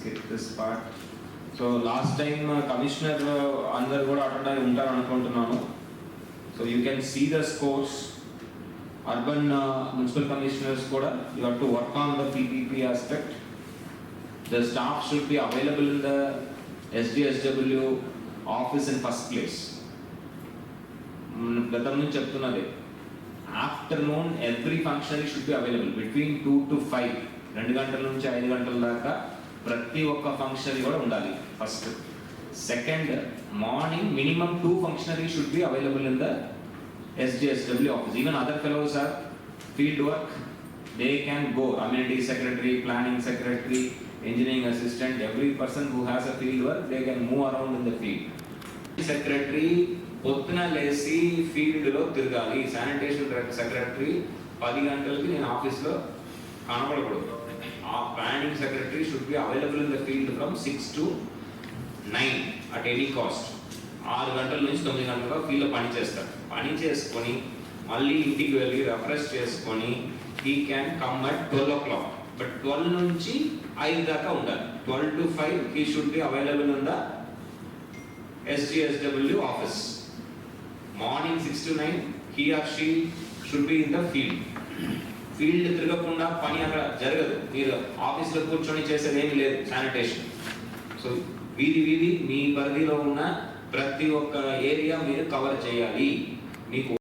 skip this part. So last time commissioner అందరు కూడా attend అయి ఉంటారు అనుకుంటున్నాను. So you can see the scores. Urban municipal commissioners kuda you have to work on the PPP aspect. The staff should be available in the SDSW office in first place. గతం నుంచి చెప్తున్నది, afternoon every functionary should be available between 2 to 5, 2 గంటల నుంచి 5 గంటల దాకా ప్రతి ఒక్క functionary కూడా ఉండాలి. First. Second, morning minimum 2 functionary should be available in the SDSW office. Even other fellows are field work, they can go. Amenity secretary, planning secretary, engineering assistant, every person who has a field work, they can move around in the field. Secretary పొద్దున లేసి ఫీల్డ్లో తిరగాలి. Sanitation secretary 10 గంటలకి నేను ఆఫీస్లో కనపడకూడదు. ఆ planning secretary should be available in the field from 6 to 9 at any cost. 6 గంటల నుంచి 9 గంటల ఫీల్డ్లో పని చేస్తారు. పని చేసుకొని మళ్ళీ ఇంటికి వెళ్ళి రిఫ్రెష్ చేసుకొని he can come at 12 o'clock. But 12 నుంచి 5 దాకా ఉండాలి. 12 to 5 he should be available in the SDSW office. Morning 6 to 9 he or she should be in the field. Field తిరగకుండా పని అక్కడ జరగదు. మీరు ఆఫీస్లో కూర్చొని చేసేది ఏమి లేదు శానిటేషన్. సో వీధి మీ పరిధిలో ఉన్న ప్రతి ఒక్క ఏరియా మీరు కవర్ చేయాలి. మీకు